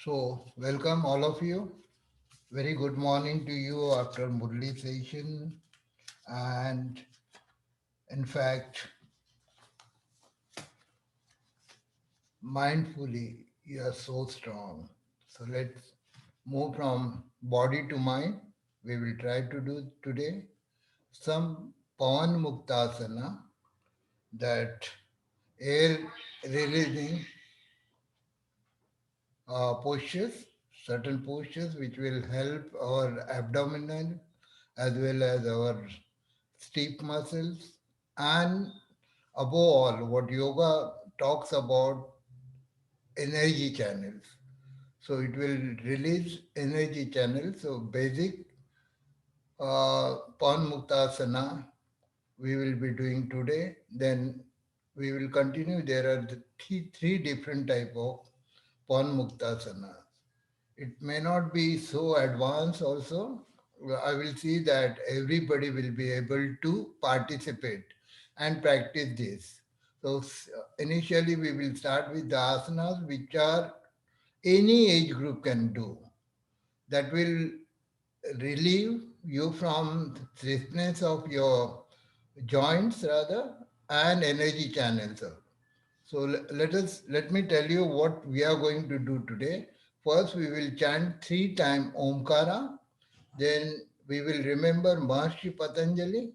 So, welcome all of you. Very good morning to you after Murli session. And in fact, mindfully, you are so strong. So, let's move from body to mind. We will try to do today some Pawan Muktasana, that air releasing postures, certain postures which will help our abdominal as well as our steep muscles, and above all, what yoga talks about, energy channels. So it will release energy channels. So basic Pan Muktasana we will be doing today. Then we will continue. There are three different type of Pan Muktasana. It may not be so advanced also. I will see that everybody will be able to participate and practice this. So initially we will start with the asanas which are any age group can do. That will relieve you from stiffness of your joints rather and energy channels. So let me tell you what we are going to do today. First, we will chant three times Omkara. Then we will remember Maharshi Patanjali,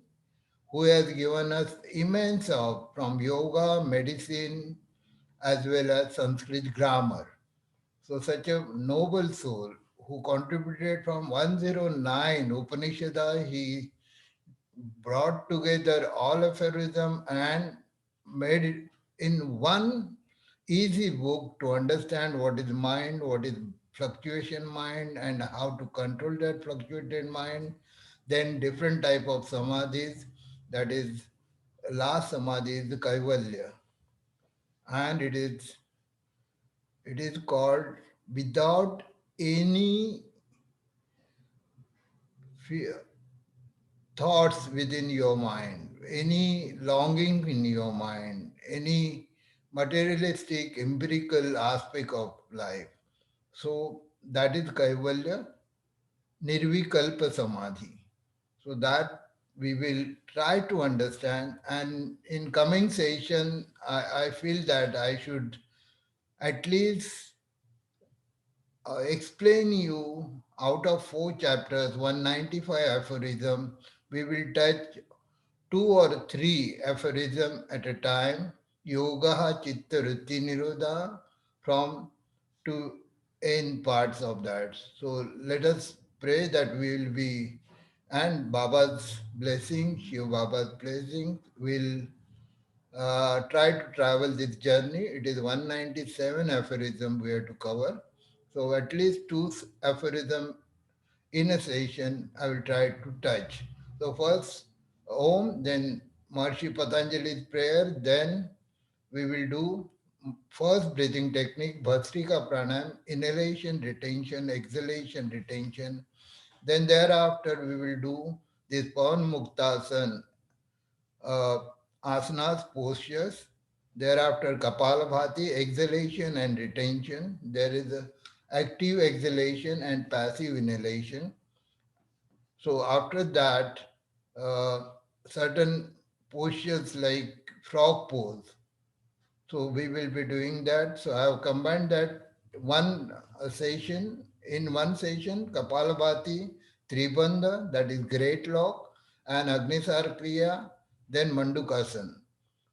who has given us immense help from yoga, medicine, as well as Sanskrit grammar. So such a noble soul who contributed from 109 Upanishad, he brought together all aphorism and made it in one easy book to understand what is mind, what is fluctuation mind, and how to control that fluctuated mind. Then different type of samadhis, that is last samadhi is the kaivalya, and it is called without any fear, thoughts within your mind, any longing in your mind, any materialistic, empirical aspect of life. So that is Kaivalya, Nirvikalpa Samadhi. So that we will try to understand. And in coming session, I feel that I should at least explain you out of four chapters, 195 aphorism, we will touch two or three aphorism at a time. Yoga Chitta Vritti Nirodha from to end parts of that. So let us pray that we will be, and Baba's blessing, Shiva Baba's blessing will try to travel this journey. It is 197 aphorism we have to cover. So at least two aphorism in a session I will try to touch. So first Om, then Maharishi Patanjali's prayer, then we will do first breathing technique, Bhastrika Pranayam, inhalation, retention, exhalation, retention. Then thereafter we will do this Pavan Muktasan, uh, asanas, postures. Thereafter Kapalabhati, exhalation and retention. There is a active exhalation and passive inhalation. So after that, certain postures like frog pose. So we will be doing that. So I have combined that one session in one session, Kapalabhati, Tribandha, that is great lock, and Agnisar Kriya, then Mandukasan.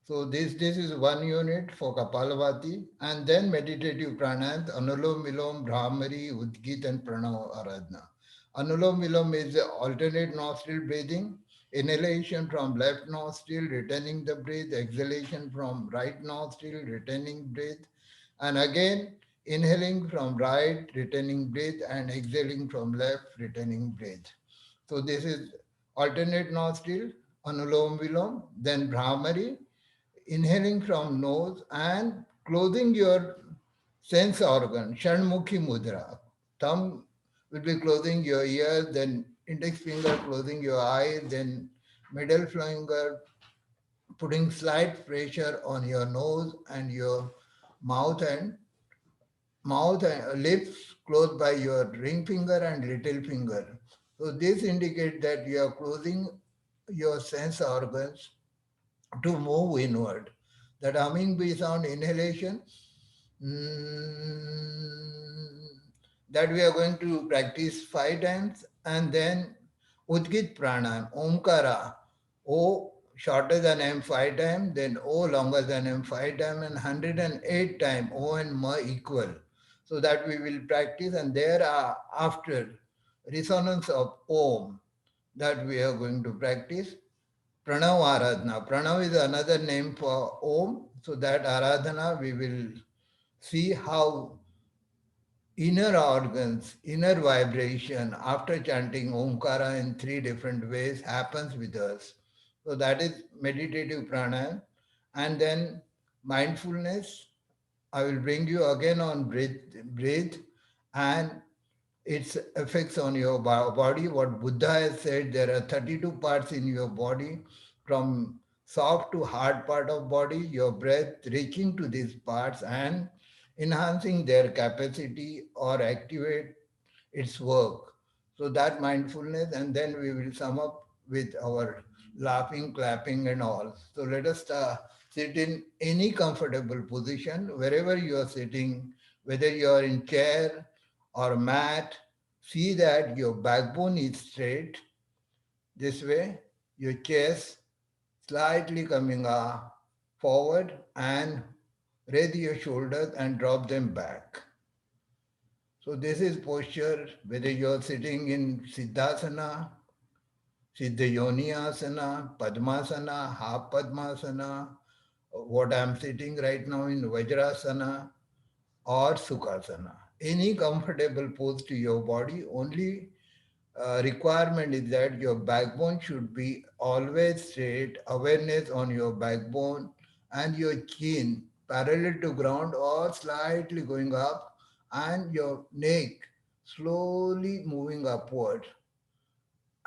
So this is one unit for Kapalabhati, and then meditative pranayams, Anulom Vilom, Brahmari, Udgit, and Pranav Aradhana. Anulom Vilom is the alternate nostril breathing, inhalation from left nostril, retaining the breath, exhalation from right nostril, retaining breath, and again inhaling from right, retaining breath, and exhaling from left, retaining breath. So this is alternate nostril, Anulom Vilom, then Brahmari, inhaling from nose and closing your sense organ, Shanmukhi Mudra. Thumb will be closing your ear, then index finger closing your eye, then middle finger putting slight pressure on your nose and your mouth and mouth and lips close by your ring finger and little finger. So this indicates that you are closing your sense organs to move inward. That humming bee sound inhalation, mm, that we are going to practice 5 times, and then Udgit Pranayam, Omkara, O shorter than M 5 times, then O longer than M 5 times, and 108 times O and Ma equal. So that we will practice, and there are after resonance of Om that we are going to practice. Pranav Aradhana. Pranav is another name for Om. So that Aradhana we will see how inner organs, inner vibration after chanting Omkara in 3 different ways happens with us. So that is meditative pranayam. And then mindfulness, I will bring you again on breathe and its effects on your body. What Buddha has said, there are 32 parts in your body, from soft to hard part of body, your breath reaching to these parts and enhancing their capacity or activate its work. So that mindfulness, and then we will sum up with our laughing, clapping, and all. So let us sit in any comfortable position, wherever you are sitting, whether you are in chair or mat. See that your backbone is straight this way, your chest slightly coming forward, and raise your shoulders and drop them back. So this is posture, whether you're sitting in Siddhasana, Siddha Yoni Asana, Padmasana, half Padmasana, what I'm sitting right now in Vajrasana or Sukhasana. Any comfortable pose to your body, only requirement is that your backbone should be always straight, awareness on your backbone and your chin parallel to ground or slightly going up, and your neck slowly moving upward,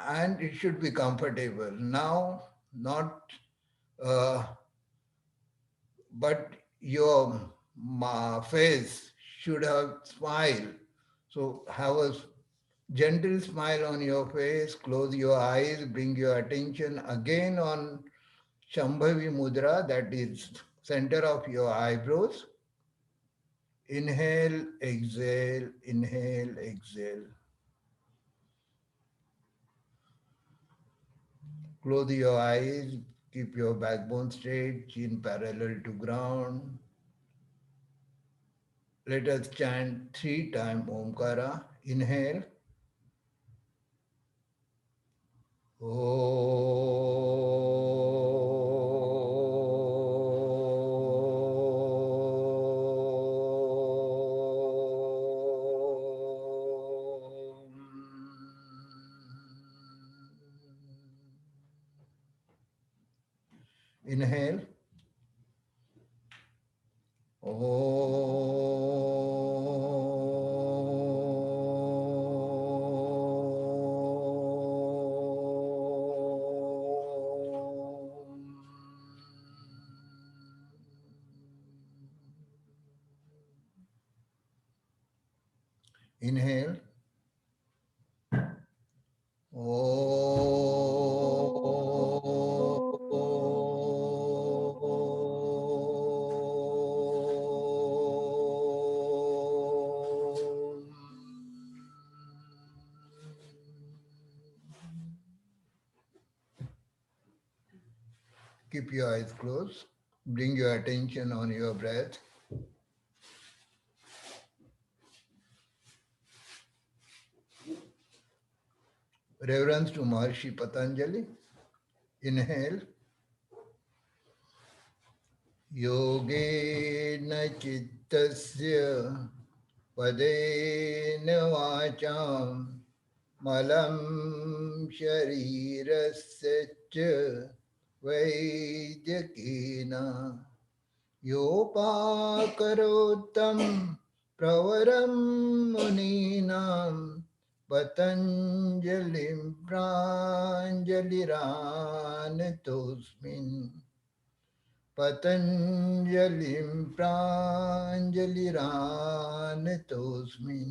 and it should be comfortable. Now, not, uh, but your face should have smile. So have a gentle smile on your face, close your eyes, bring your attention again on Shambhavi Mudra, that is center of your eyebrows. Inhale, exhale, inhale, exhale. Close your eyes, keep your backbone straight, chin parallel to ground. Let us chant 3 times Omkara. Inhale. Inhale. Inhale. Keep your eyes closed. Bring your attention on your breath. Reverence to Maharshi Patanjali. Inhale. योगेन चित्तस्य पदेन वाचां मलं शरीरस्य च वैद्यकेन योपाकरोत्तं प्रवरं मुनीनां पतञ्जलिं प्राञ्जलिरानतोऽस्मिन् Patanjalim pranjaliranatosmi.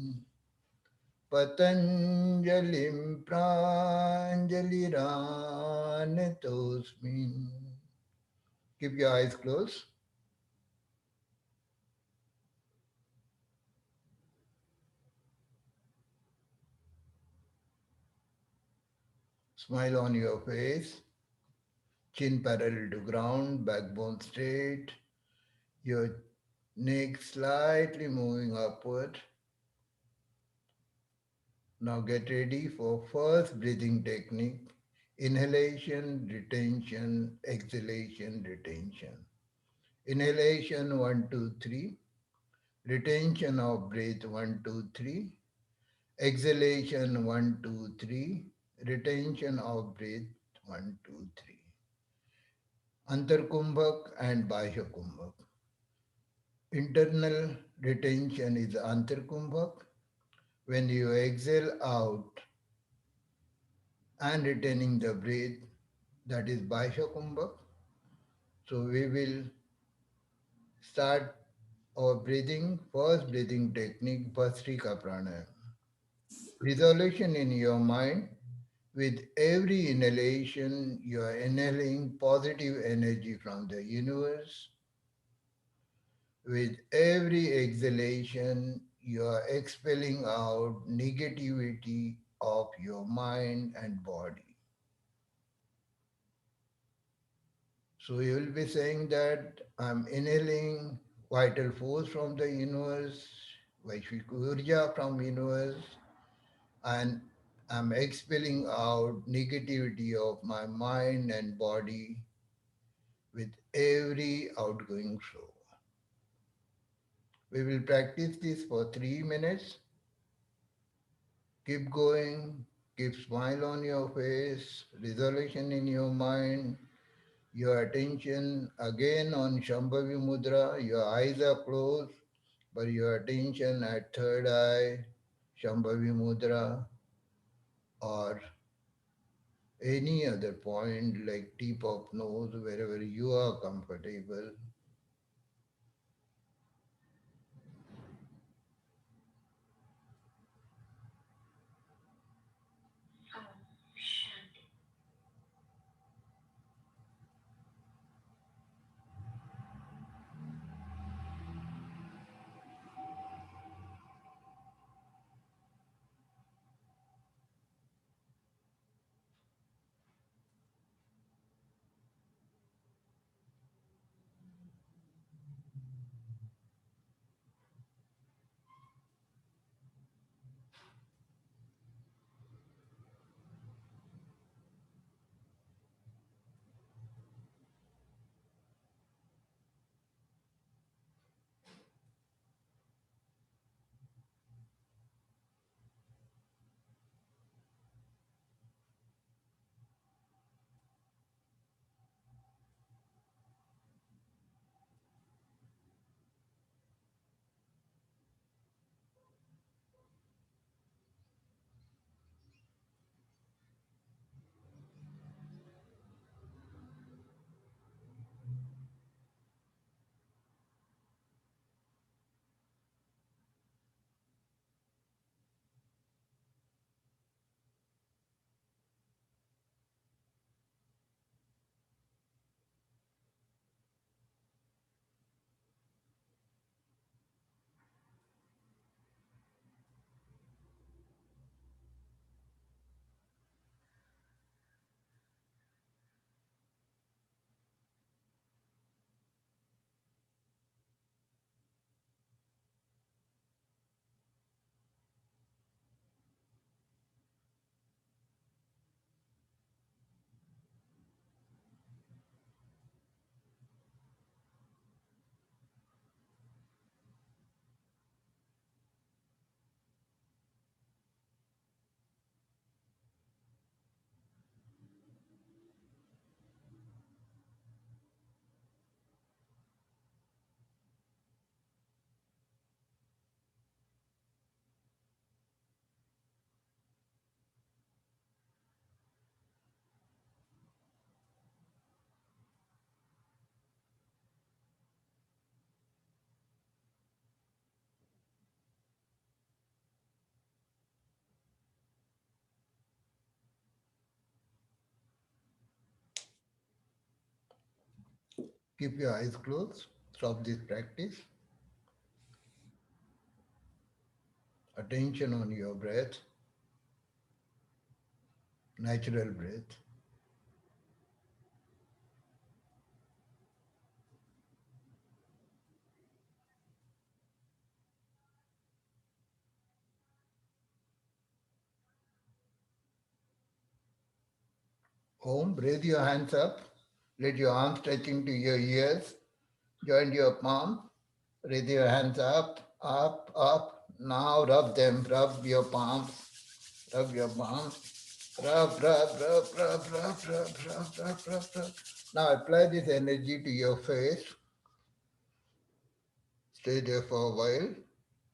Patanjalim pranjaliranatosmi. Keep your eyes closed. Smile on your face. Chin parallel to ground, backbone straight. Your neck slightly moving upward. Now get ready for first breathing technique. Inhalation, retention, exhalation, retention. Inhalation 1, 2, 3. Retention of breath 1, 2, 3. Exhalation 1, 2, 3. Retention of breath 1, 2, 3. Antarkumbhak and Bahya Kumbhak. Internal retention is Antarkumbhak. When you exhale out and retaining the breath, that is Bahya Kumbhak. So we will start our breathing, first breathing technique, Bhastrika Pranayama. Resolution in your mind. With every inhalation, you are inhaling positive energy from the universe. With every exhalation, you are expelling out negativity of your mind and body. So you will be saying that I'm inhaling vital force from the universe, Vaishvik Urja from universe, and I'm expelling out negativity of my mind and body with every outgoing flow. We will practice this for 3 minutes. Keep going, keep smile on your face, resolution in your mind, your attention again on Shambhavi Mudra. Your eyes are closed, but your attention at third eye, Shambhavi Mudra, or any other point like tip of nose, wherever you are comfortable. Keep your eyes closed. Stop this practice. Attention on your breath, natural breath. Om, raise your hands up. Let your arms touching to your ears. Join your palm. Raise your hands up, up, up. Now rub them. Rub your palms. Rub your palms. Rub, rub, rub, rub, rub, rub, rub, rub, rub, rub. Now apply this energy to your face. Stay there for a while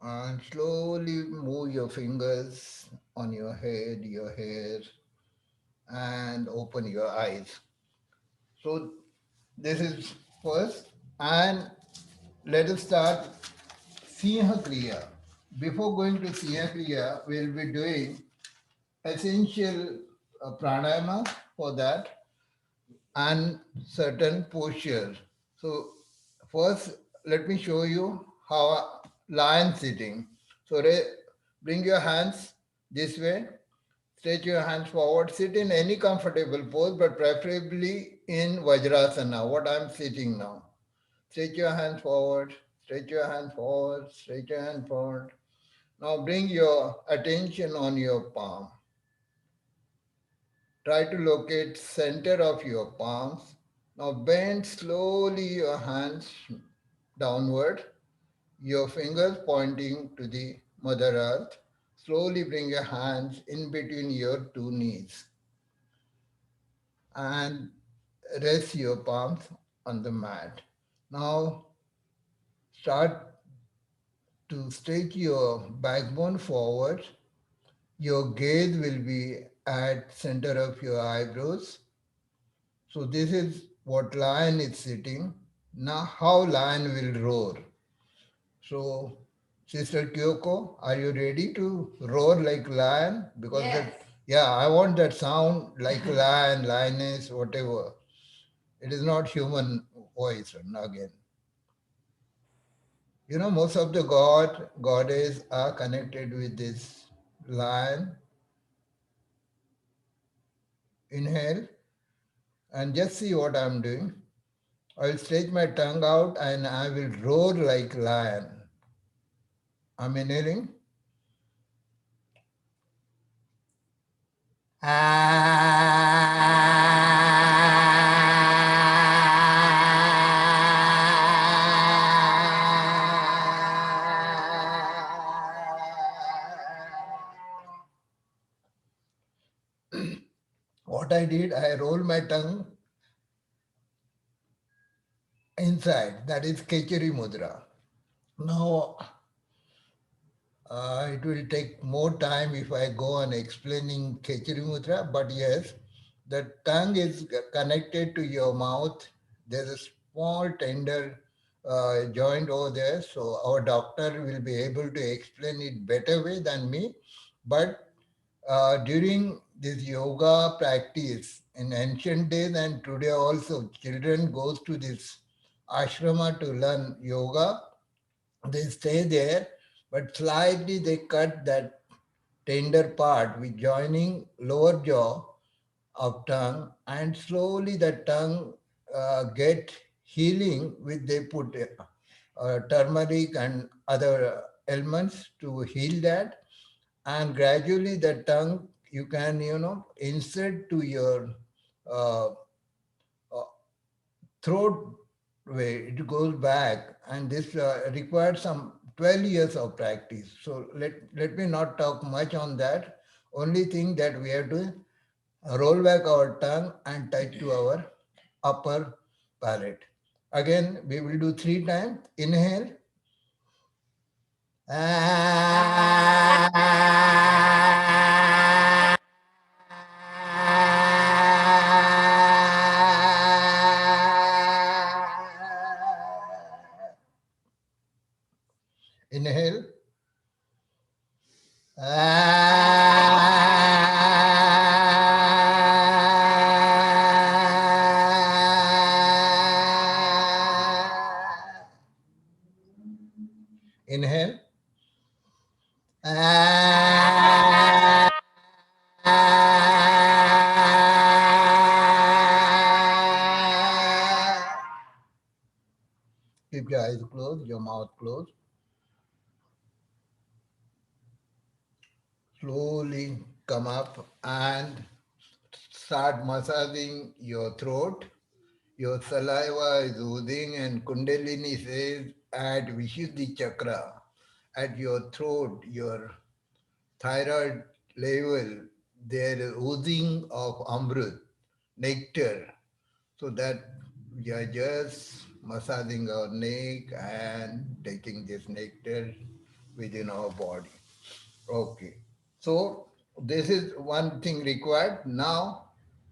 and slowly move your fingers on your head, your hair, and open your eyes. So this is first, and let us start Siha Kriya. Before going to Siha Kriya, we'll be doing essential pranayama for that and certain postures. So first, let me show you how a lion sitting. So bring your hands this way, stretch your hands forward, sit in any comfortable pose, but preferably in Vajrasana, what I'm sitting now. Stretch your hands forward, stretch your hands forward, stretch your hand forward. Now bring your attention on your palm. Try to locate center of your palms. Now bend slowly your hands downward, your fingers pointing to the Mother Earth. Slowly bring your hands in between your two knees and rest your palms on the mat. Now start to stretch your backbone forward. Your gaze will be at center of your eyebrows. So this is what lion is sitting. Now how lion will roar. So Sister Kyoko, are you ready to roar like lion? Because yes. Yeah, I want that sound like lion, lioness, whatever. It is not human voice again. You know, most of the goddess are connected with this lion. Inhale and just see what I'm doing. I'll stretch my tongue out and I will roar like lion. I'm inhaling. What I did, I rolled my tongue inside. That is Kechari Mudra. Now, it will take more time if I go on explaining Kechari Mudra, but yes, the tongue is connected to your mouth. There's a small tender joint over there, so our doctor will be able to explain it better way than me. But during this yoga practice in ancient days and today also, children goes to this ashrama to learn yoga. They stay there, but slightly they cut that tender part with joining lower jaw of tongue, and slowly the tongue get healing with they put turmeric and other elements to heal that, and gradually the tongue you can insert to your uh, uh, throat way. It goes back, and this requires some 12 years of practice. So let me not talk much on that. Only thing that we have to roll back our tongue and touch to our upper palate. Again, we will do 3 times. Inhale. Inhale. Keep your eyes closed, your mouth closed. Slowly come up and start massaging your throat. Your saliva is oozing, and Kundalini says at Vishuddhi Chakra, at your throat, your thyroid level, there is oozing of Amrit, nectar. So that we are just massaging our neck and taking this nectar within our body. Okay. So this is one thing required. Now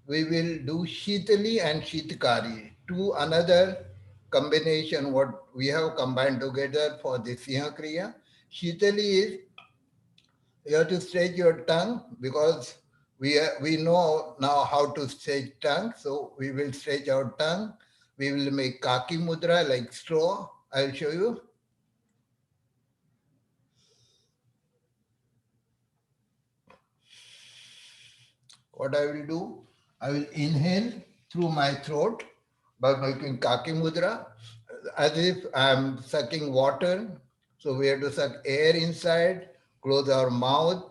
we will do Shitali and Shitkari, two another combination what we have combined together for the Siha Kriya. Shitali is you have to stretch your tongue because we know now how to stretch tongue. So we will stretch our tongue. We will make kaki mudra like straw. I'll show you. What I will do, I will inhale through my throat by making kaki mudra as if I'm sucking water. So we have to suck air inside, close our mouth,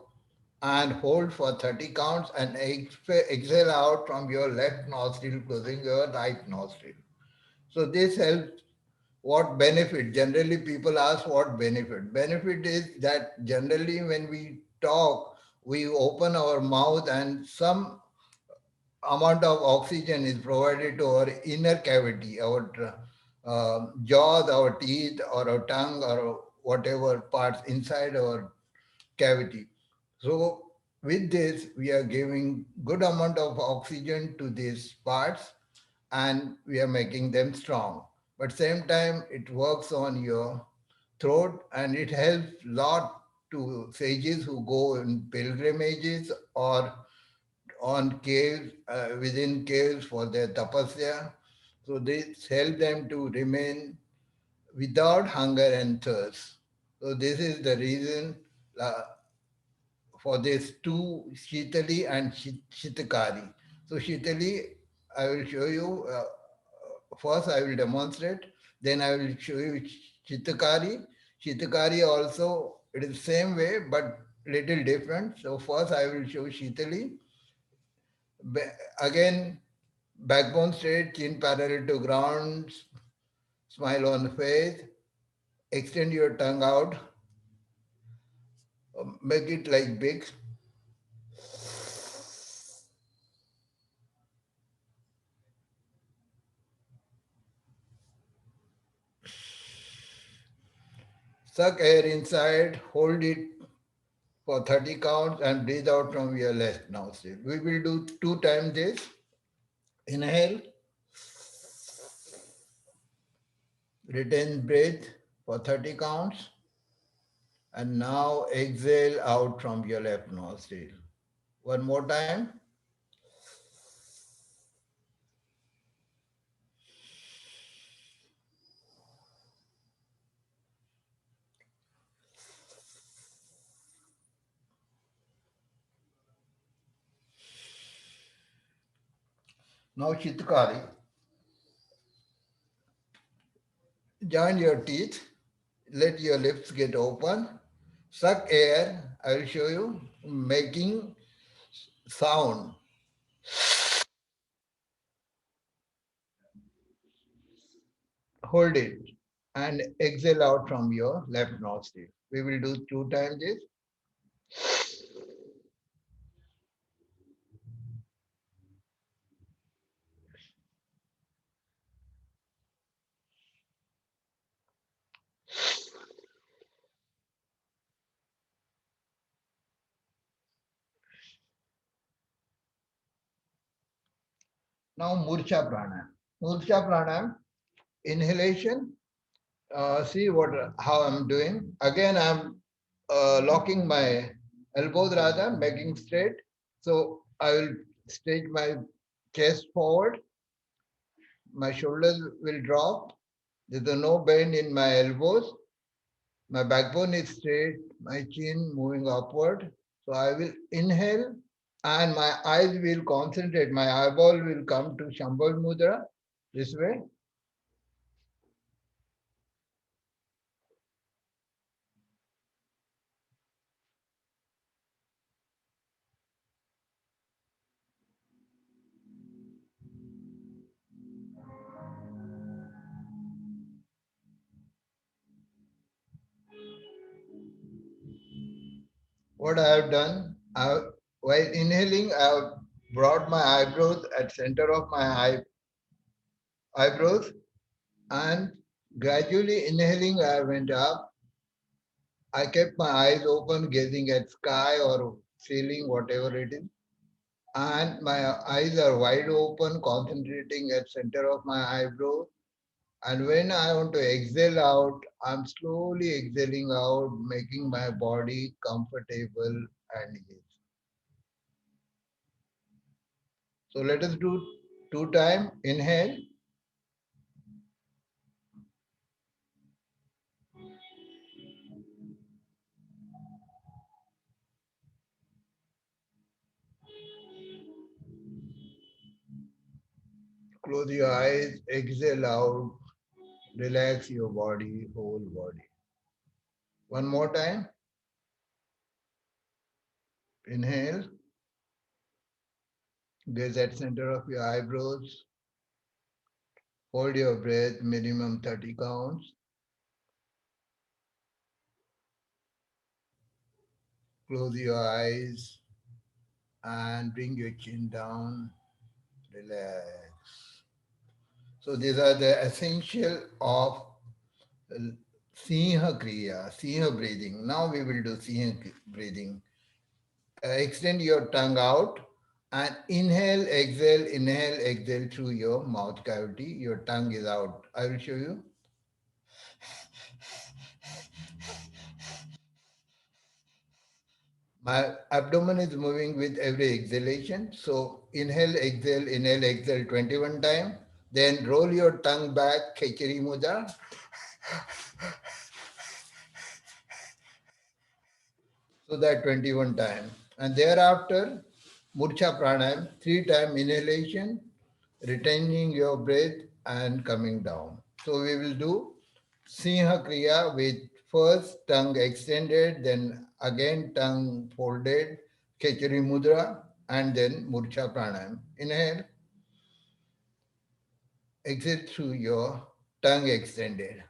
and hold for 30 counts and exhale out from your left nostril, closing your right nostril. So this helps. What benefit? Generally, people ask what benefit. Benefit is that generally when we talk, we open our mouth and some amount of oxygen is provided to our inner cavity, our jaws, our teeth, or our tongue, or whatever parts inside our cavity. So with this, we are giving good amount of oxygen to these parts and we are making them strong. But same time, it works on your throat and it helps lot to sages who go in pilgrimages or on caves, within caves for their tapasya. So this help them to remain without hunger and thirst. So this is the reason uh, for this two Shitali and Shitakari. So Shitali, I will show you, first I will demonstrate, then I will show you Shitakari. Shitakari also, it is same way but little different. So first I will show Shitali. Again, backbone straight, chin parallel to ground, smile on the face, extend your tongue out, make it like big. Suck air inside, hold it for 30 counts and breathe out from your left nostril. We will do two times this. Inhale, retain breath for 30 counts. And now exhale out from your left nostril. One more time. Now Chitkari. Join your teeth. Let your lips get open. Suck air. I will show you making sound. Hold it and exhale out from your left nostril. We will do two times this. Now Murcha Pranayam. Murcha Pranayam, inhalation. See what how I'm doing. Again, I'm locking my elbows rather, making straight. So I will straight my chest forward. My shoulders will drop. There's no bend in my elbows. My backbone is straight, my chin moving upward. So I will inhale and my eyes will concentrate. My eyeball will come to Shambhavi Mudra this way. What I have done, while inhaling, I have brought my eyebrows at center of my eyebrows and gradually inhaling, I went up. I kept my eyes open, gazing at sky or ceiling, whatever it is. And my eyes are wide open, concentrating at center of my eyebrow. And when I want to exhale out, I'm slowly exhaling out, making my body comfortable and easy. So let us do two time. Inhale, close your eyes, exhale out, relax your body, whole body. One more time. Inhale, gaze at center of your eyebrows. Hold your breath, minimum 30 counts. Close your eyes and bring your chin down. Relax. So these are the essential of Sinha Kriya, Sinha breathing. Now we will do Sinha breathing. Extend your tongue out and inhale, exhale through your mouth cavity. Your tongue is out. I will show you. My abdomen is moving with every exhalation. So inhale, exhale 21 times. Then roll your tongue back, Khechari Mudra. So that 21 times. And thereafter, Murcha Pranayam, 3 times inhalation, retaining your breath and coming down. So we will do Sinha Kriya with first tongue extended, then again tongue folded, Khechari Mudra, and then Murcha Pranayam. Inhale, exit through your tongue extended.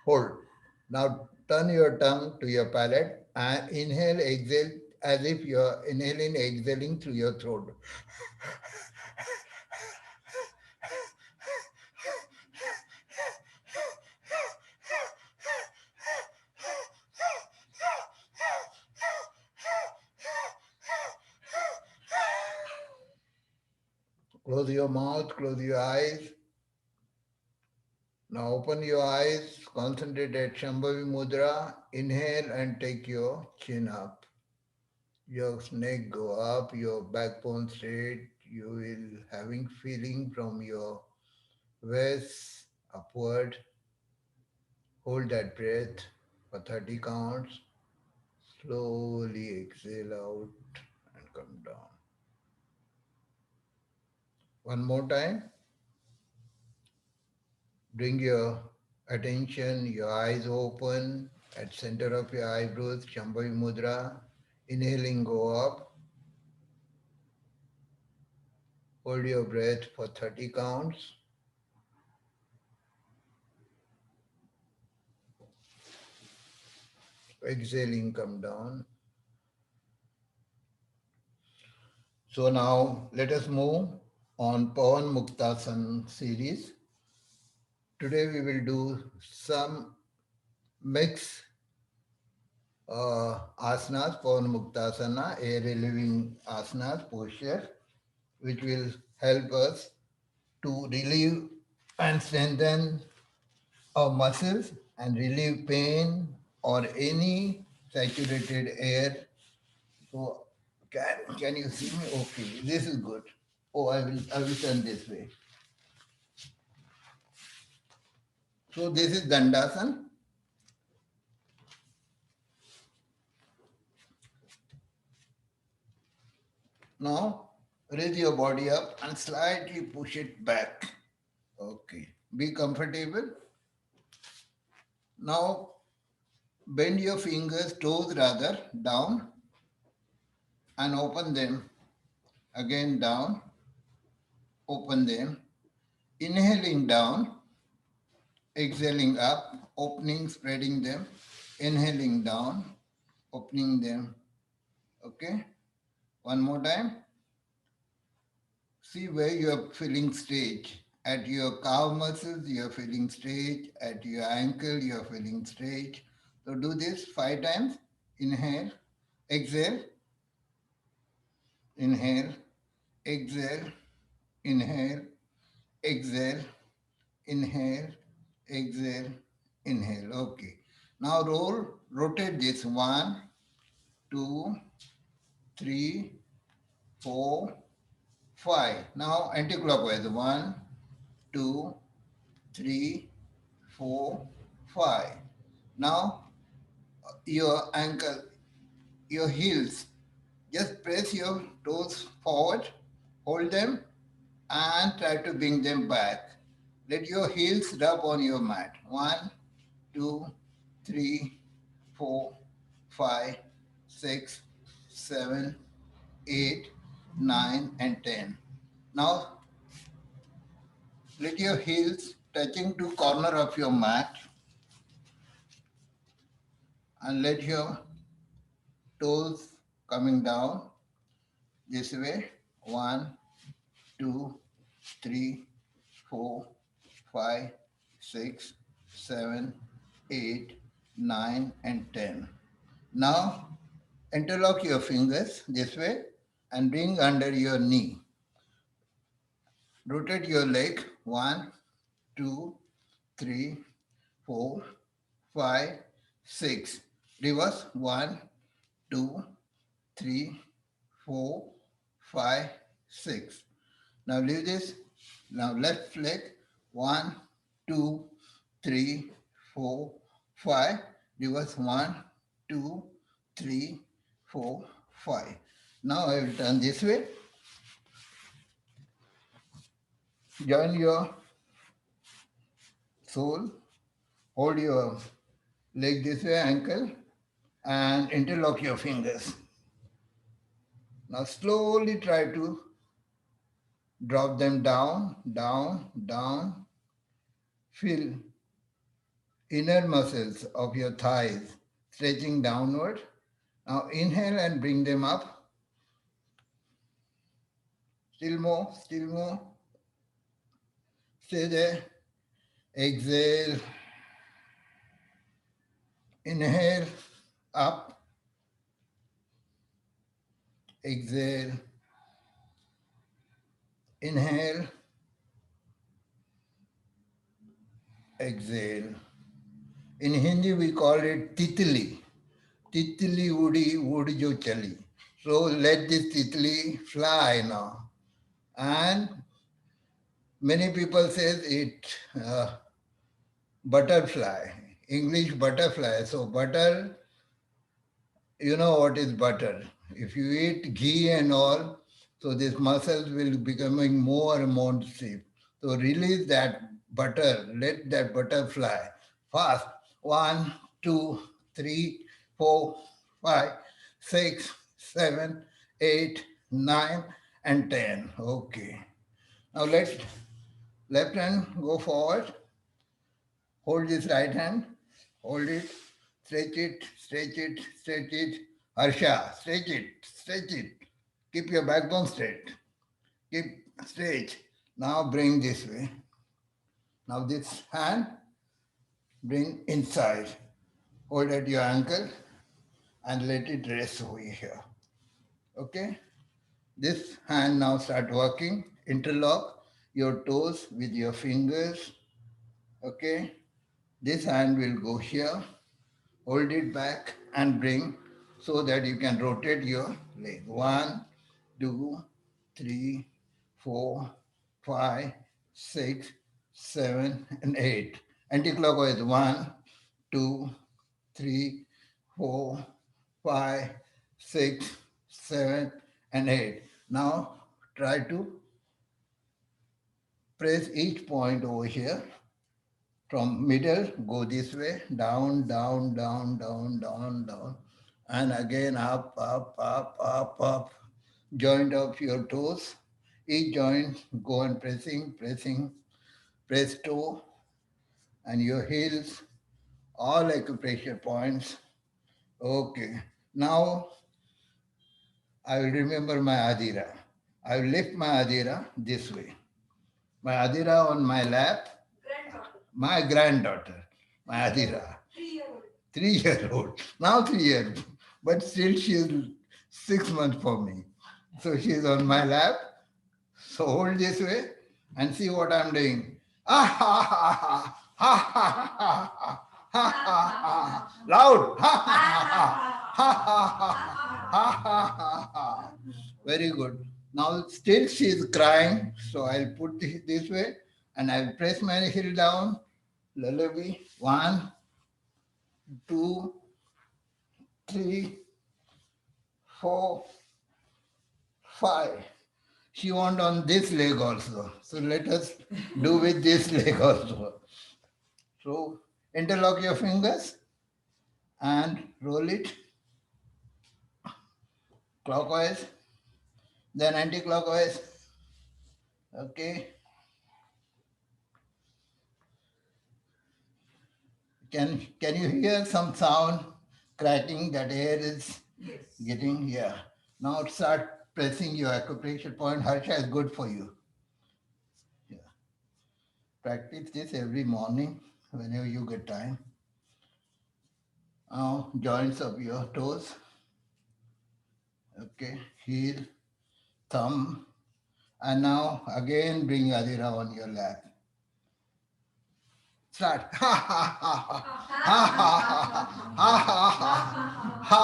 Hold. Now turn your tongue to your palate and inhale, exhale as if you're inhaling, exhaling through your throat. Close your mouth, close your eyes. Now open your eyes, concentrate at Shambhavi Mudra. Inhale and take your chin up. Your neck go up, your backbone straight. You will having feeling from your waist upward. Hold that breath for 30 counts. Slowly exhale out and come down. One more time. Bring your attention, your eyes open at center of your eyebrows, Shambhavi Mudra. Inhaling, go up. Hold your breath for 30 counts. Exhaling, come down. So now let us move on Pawan Muktasan series. Today we will do some mix asanas, Pawan Muktasana, air relieving asanas, posture, which will help us to relieve and strengthen our muscles and relieve pain or any saturated air. So can you see me? Okay, this is good. Oh, I will turn this way. So this is Dandasana. Now raise your body up and slightly push it back. Okay. Be comfortable. Now bend your fingers, toes rather, down and open them. Again down, open them. Inhaling down, exhaling up, opening, spreading them. Inhaling down, opening them. Okay. One more time. See where you are feeling stretch. At your calf muscles, you are feeling stretch. At your ankle, you are feeling stretch. So do this 5 times. Inhale, exhale, inhale, exhale, inhale, exhale, inhale, exhale, inhale. Okay. Now rotate this 1, 2, 3, 4, 5. Now anti-clockwise 1, 2, 3, 4, 5. Now your ankle, your heels, just press your toes forward, hold them and try to bring them back. Let your heels rub on your mat. 1, 2, 3, 4, 5, 6, 7, 8, 9, and 10. Now let your heels touching to corner of your mat and let your toes coming down this way. 1, 2, 3, 4, 5, 6, 7, 8, 9, and 10. Now interlock your fingers this way and bring under your knee. Rotate your leg. 1, 2, 3, 4, 5, 6. Reverse. 1, 2, 3, 4, 5, 6. Now leave this. Now left leg. 1, 2, 3, 4, 5. Reverse. 1, 2, 3, 4, 5. Now I will turn this way. Join your sole. Hold your leg this way, ankle, and interlock your fingers. Now slowly try to drop them down, down, down. Feel inner muscles of your thighs stretching downward. Now inhale and bring them up. Still more, still more. Stay there. Exhale. Inhale, up. Exhale. Inhale. Exhale. In Hindi we call it titli. Titli udi, wood jo chali. So let this titli fly now. And many people say it butterfly, English butterfly. So butter, you know what is butter. If you eat ghee and all, so these muscles will becoming more and more stiff. So release that butter, let that butter fly fast. 1, 2, 3, 4, 5, 6, 7, 8, 9, and 10. Okay. Now let left hand go forward. Hold this right hand. Hold it. Stretch it. Stretch it. Stretch it. Harsha. Stretch it. Stretch it. Keep your backbone straight. Keep straight. Now bring this way. Now this hand bring inside. Hold at your ankle and let it rest over here. Okay? This hand now start working. Interlock your toes with your fingers. Okay? This hand will go here. Hold it back and bring so that you can rotate your leg. 1, 2, 3, 4, 5, 6, 7, and 8. Anti-clockwise 1, 2, 3, 4, 5, 6, 7, and 8. Now try to press each point over here. From middle, go this way, down, down, down, down, down, down, and again up, up, up, up, up. Joint of your toes. Each joint, go on pressing, pressing, press toe, and your heels, all acupressure points. Okay. Now I will remember my Adira. I will lift my Adira this way. My Adira on my lap, my granddaughter, my Adira. 3 year old. Now 3 year, but still she is 6 months for me. So she is on my lap. So hold this way and see what I'm doing. Ah ha ha ha ha ha ha ha ha ha ha loud ha ha ha ha ha ha ha ha ha. Very good. Now still she is crying, so I'll put this way and I'll press my heel down. Lullaby. 1, 2, 3, 4, 5. She want on this leg also. So let us do with this leg also. So interlock your fingers and roll it clockwise, then anti-clockwise. Okay. Can you hear some sound cracking that air is getting here? Now start pressing your acupressure point. Harsha is good for you. Yeah. Practice this every morning whenever you get time. Now joints of your toes. Okay, heel, thumb, and now again bring Adira on your lap. Start. Ha ha ha ha ha ha ha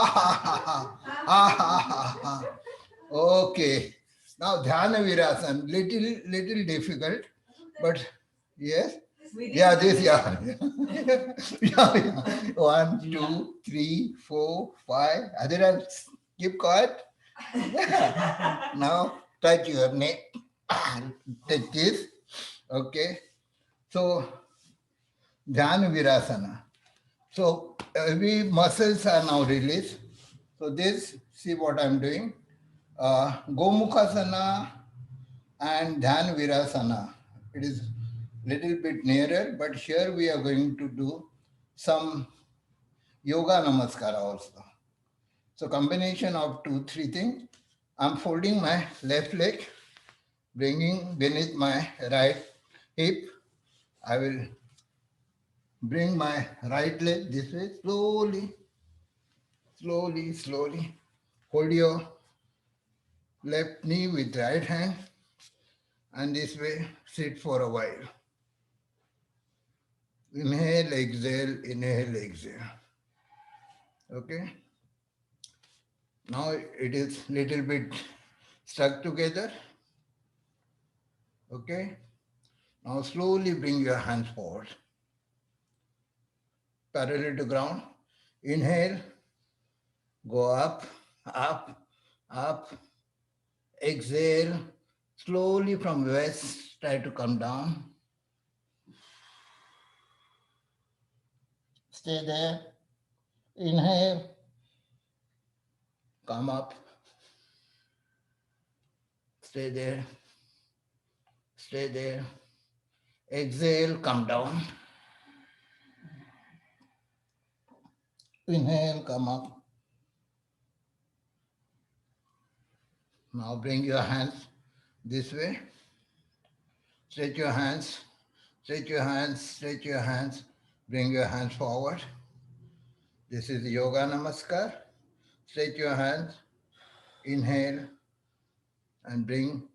ha ha ha. Okay. Now Dhyana Virasana, little difficult, but yes. Yeah, this, yeah. Yeah, yeah. 1, 2, 3, 4, 5. Adira, keep quiet. Now touch your neck. Take this. Okay. So Dhyana Virasana. So every muscles are now released. So this, see what I'm doing. Gomukhasana and Dhyana Virasana. It is little bit nearer, but here we are going to do some yoga namaskara also. So combination of 2, 3 things. I'm folding my left leg, bringing beneath my right hip. I will bring my right leg this way, slowly, slowly, slowly. Hold your left knee with right hand and this way sit for a while. Inhale, exhale, inhale, exhale. Okay. Now it is little bit stuck together. Okay. Now slowly bring your hands forward. Parallel to ground. Inhale, go up, up, up. Exhale, slowly from west, try to come down. Stay there. Inhale, come up. Stay there. Stay there. Exhale, come down. Inhale, come up. Now bring your hands this way. Stretch your hands, stretch your hands, stretch your hands. Bring your hands forward. This is Yoga Namaskar. Stretch your hands. Inhale and bring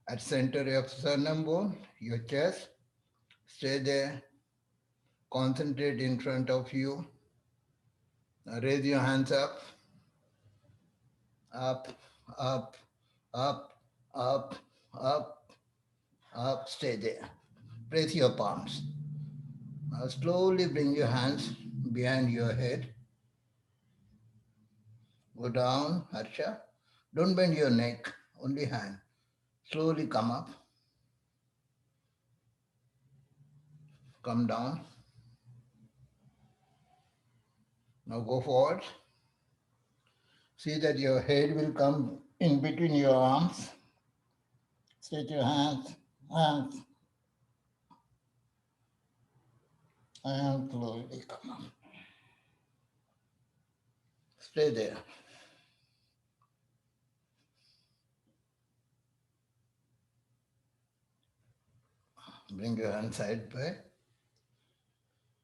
at center of sternum bone, your chest. Stay there. Concentrate in front of you. Now raise your hands up, up, up, up, up, up, up. Stay there. Press your palms. Now slowly bring your hands behind your head. Go down, Harsha. Don't bend your neck, only hand. Slowly come up, come down. Now go forward. See that your head will come in between your arms. Stretch your hands, hands, and slowly come up. Stay there. Bring your hand side by.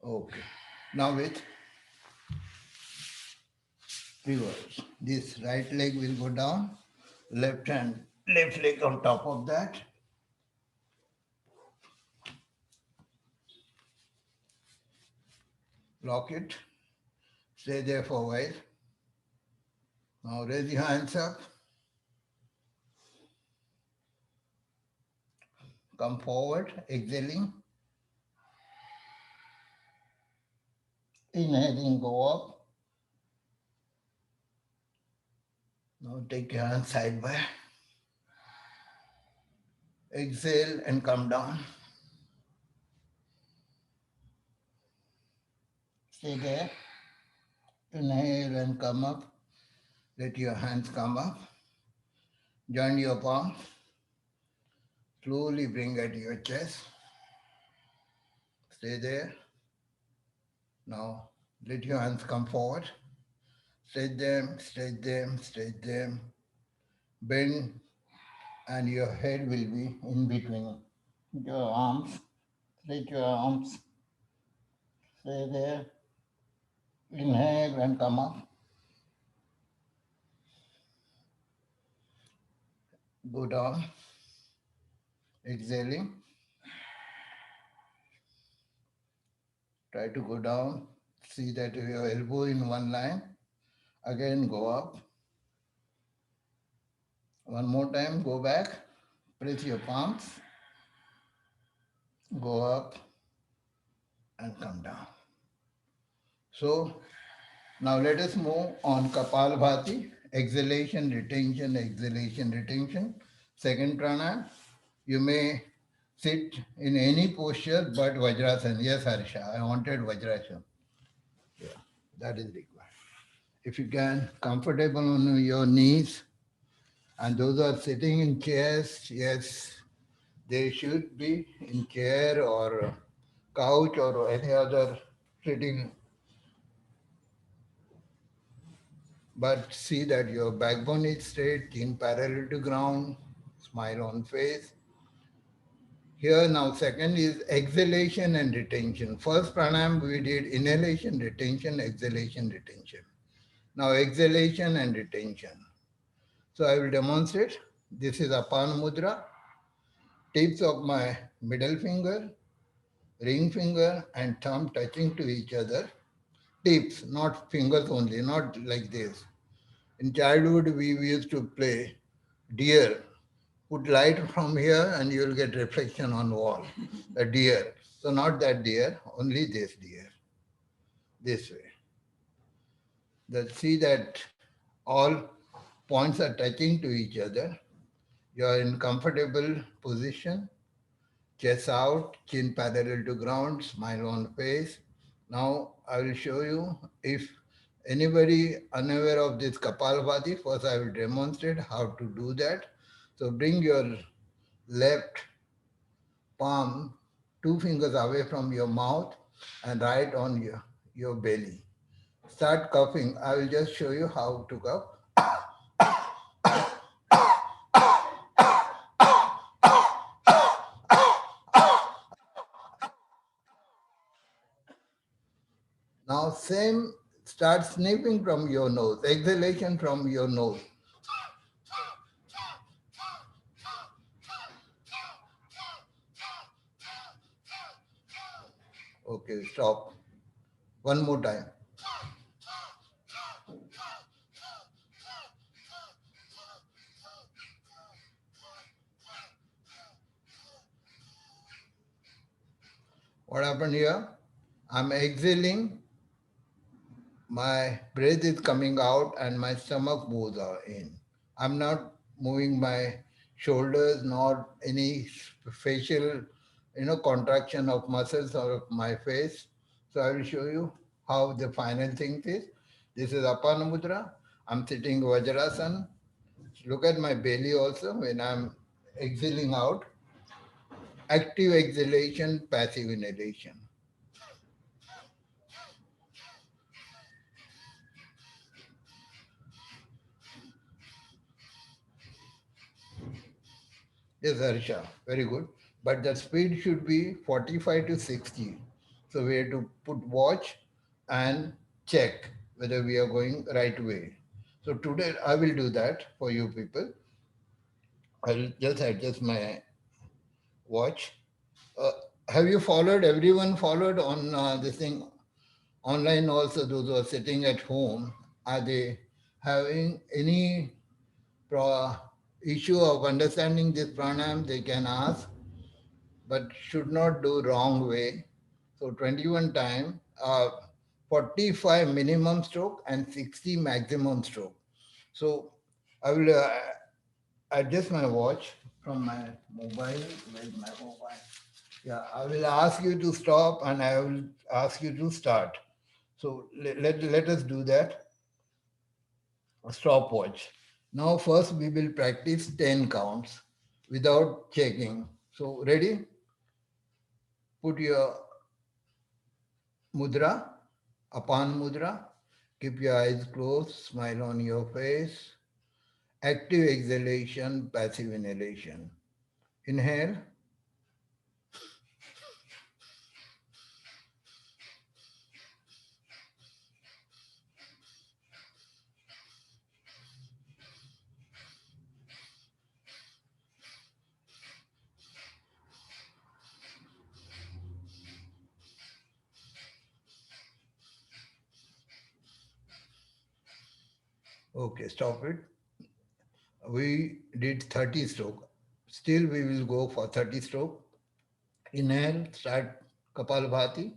Okay. Now with reverse. This right leg will go down, left leg on top of that. Lock it. Stay there for a while. Now raise your hands up. Come forward, exhaling. Inhaling, go up. Now take your hands side by. Exhale and come down. Stay there. Inhale and come up. Let your hands come up. Join your palms. Slowly bring at your chest. Stay there. Now let your hands come forward. Stretch them, stretch them, stretch them. Bend and your head will be in between your arms. Stretch your arms. Stay there. Inhale and come up. Go down. Exhaling. Try to go down. See that your elbow in one line. Again, go up. One more time, go back. Press your palms. Go up and come down. So, now let us move on Kapalbhati. Exhalation, retention, exhalation, retention. Second pranayama. You may sit in any posture but Vajrasana. Yes, Harsha, I wanted Vajrasana. Yeah, that is required. If you can, comfortable on your knees, and those who are sitting in chairs, yes, they should be in chair or couch or any other sitting. But see that your backbone is straight, chin parallel to ground, smile on face. Here now, second is exhalation and retention. First pranayam we did inhalation, retention, exhalation, retention. Now exhalation and retention. So I will demonstrate. This is Apana Mudra. Tips of my middle finger, ring finger and thumb touching to each other. Tips, not fingers only, not like this. In childhood, we used to play deer. Put light from here and you will get reflection on wall. A deer. So not that deer, only this deer. This way. See that all points are touching to each other. You are in comfortable position. Chest out, chin parallel to ground, smile on face. Now I will show you if anybody unaware of this Kapalbhati, first I will demonstrate how to do that. So bring your left palm, two fingers away from your mouth and right on your belly. Start coughing. I will just show you how to cough. Now same, start sniffing from your nose, exhalation from your nose. Okay, stop. One more time. What happened here? I'm exhaling, my breath is coming out, and my stomach moves are in. I'm not moving my shoulders nor any facial, contraction of muscles or of my face. So I will show you how the final thing is. This is Apana Mudra. I'm sitting Vajrasan. Look at my belly also when I'm exhaling out. Active exhalation, passive inhalation. Yes, Harsha, very good. But the speed should be 45 to 60. So we have to put watch and check whether we are going right way. So today I will do that for you people. I'll just adjust my watch. Uh, have you followed? Everyone followed on this thing online also. Those who are sitting at home, are they having any pro- issue of understanding this pranayam? They can ask, but should not do wrong way. So 21 time, 45 minimum stroke and 60 maximum stroke. So I will adjust my watch from my mobile. Where's my mobile? Yeah, I will ask you to stop and I will ask you to start. So let us do that. Stopwatch. Now first we will practice 10 counts without checking. So ready? Put your mudra, Apan mudra. Keep your eyes closed, smile on your face. Active exhalation, passive inhalation. Inhale. Okay, stop it. We did 30 stroke. Still, we will go for 30 stroke. Inhale, start Kapalabhati.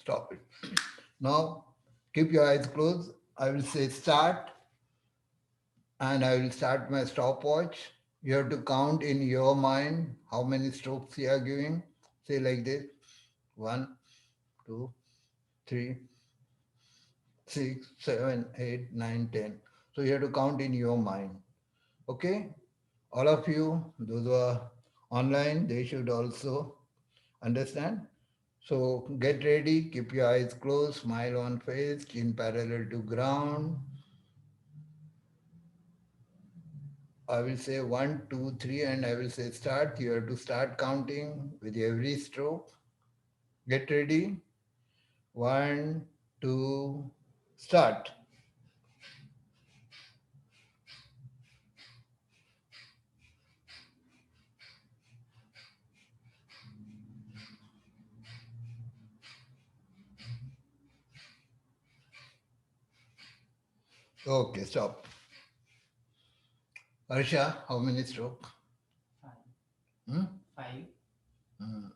Stop it. Now, keep your eyes closed. I will say start and I will start my stopwatch. You have to count in your mind how many strokes you are giving. Say like this: one, two, three, 6, 7, 8, 9, 10. So you have to count in your mind. Okay? All of you, those who are online, they should also understand. So get ready, keep your eyes closed, smile on face, chin parallel to ground. I will say one, two, three, and I will say start. You have to start counting with every stroke. Get ready. One, two, start. Okay, stop. Harsha, how many stroke? Five. Hmm? Five. Hmm.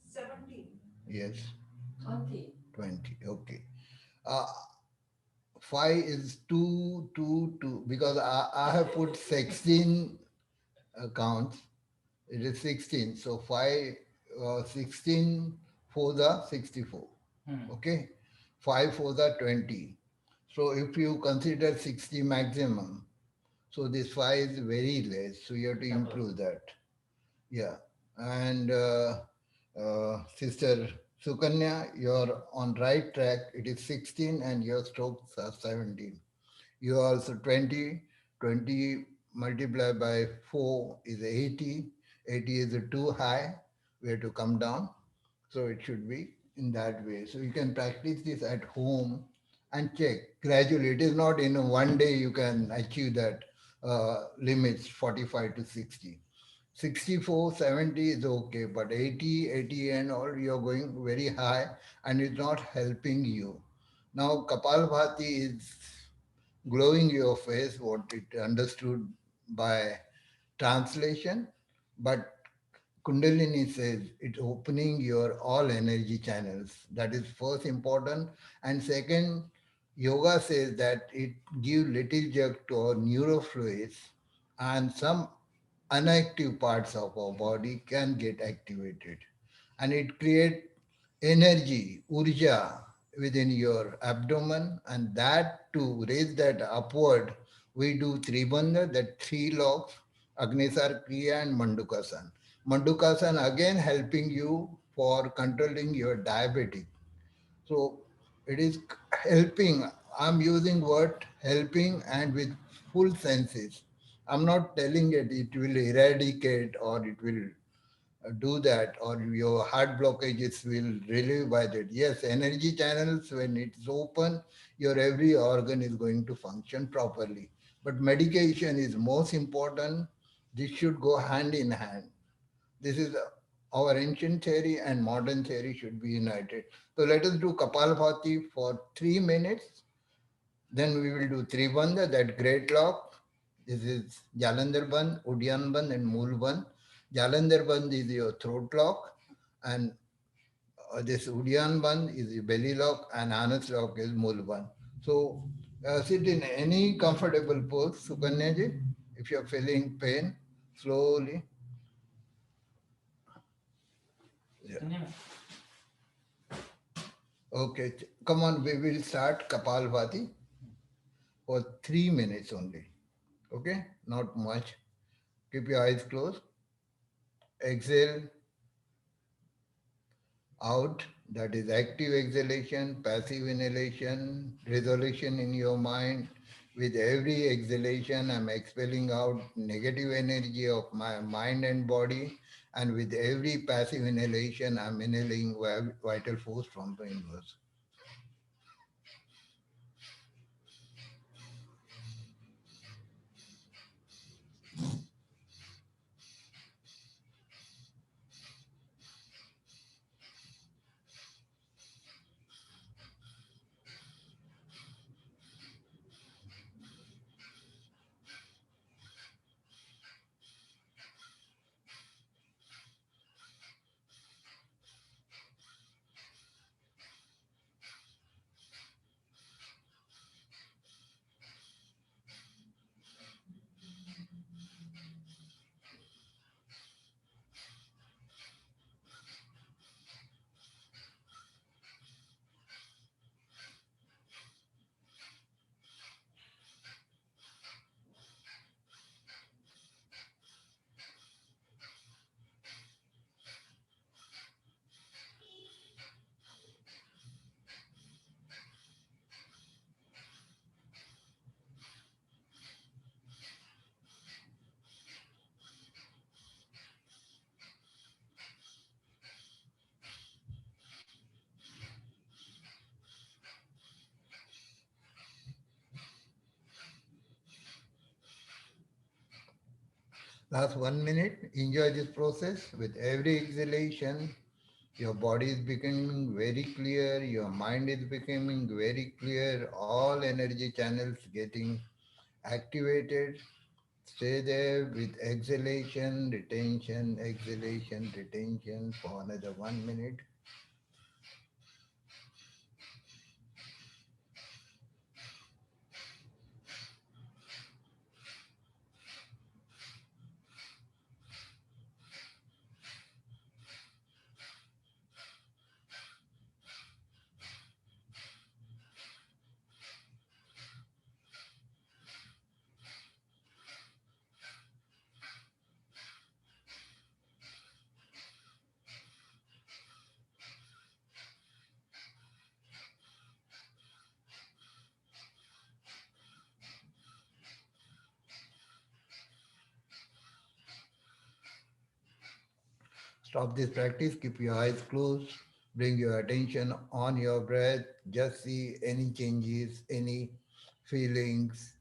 17. Yes, 20. 20. Okay. Uh, 5 is 2, 2, 2 because I have put 16 counts. It is 16. So 5, 16 for the 64. Okay. 5 for the 20. So if you consider 60 maximum, so this 5 is very less. So you have to Double. improve that. Yeah. And Sister Sukanya, you're on right track. It is 16 and your strokes are 17. You are also 20. 20 multiplied by 4 is 80. 80 is too high. We have to come down. So it should be in that way. So you can practice this at home and check gradually. It is not in one day you can achieve that limits 45 to 60. 64, 70 is okay, but 80, 80 and all, you're going very high and it's not helping you. Now, Kapalbhati is glowing your face, what it understood by translation, but Kundalini says it's opening your all energy channels. That is first important. And second, yoga says that it gives little jerk to our neurofluids and some inactive parts of our body can get activated. And it creates energy, urja within your abdomen, and that to raise that upward, we do Tribandha, that three logs, Agnisar Kriya and Mandukasan. Mandukasan again helping you for controlling your diabetic. So it is helping. I'm using word helping and with full senses. I'm not telling it will eradicate or it will do that or your heart blockages will relieve by that. Yes, energy channels, when it's open, your every organ is going to function properly. But medication is most important. This should go hand in hand. This is our ancient theory and modern theory should be united. So let us do Kapalbhati for 3 minutes. Then we will do Tribandha, that great lock. This is Jalandhar Bandh, Udyan Bandh and Mool Bandh. Jalandhar Bandh is your throat lock and this Udyan Bandh is the belly lock and Anas lock is Mool Bandh. So sit in any comfortable pose, Sukanya ji. If you are feeling pain, slowly. Yeah. Okay, come on, we will start Kapalbhati for 3 minutes only. Okay, not much. Keep your eyes closed. Exhale out, that is active exhalation, passive inhalation, resolution in your mind. With every exhalation, I'm expelling out negative energy of my mind and body. And with every passive inhalation, I'm inhaling vital force from the universe. Last 1 minute, enjoy this process. With every exhalation, your body is becoming very clear, your mind is becoming very clear, all energy channels getting activated. Stay there with exhalation, retention for another 1 minute. Stop this practice, keep your eyes closed, bring your attention on your breath, just see any changes, any feelings,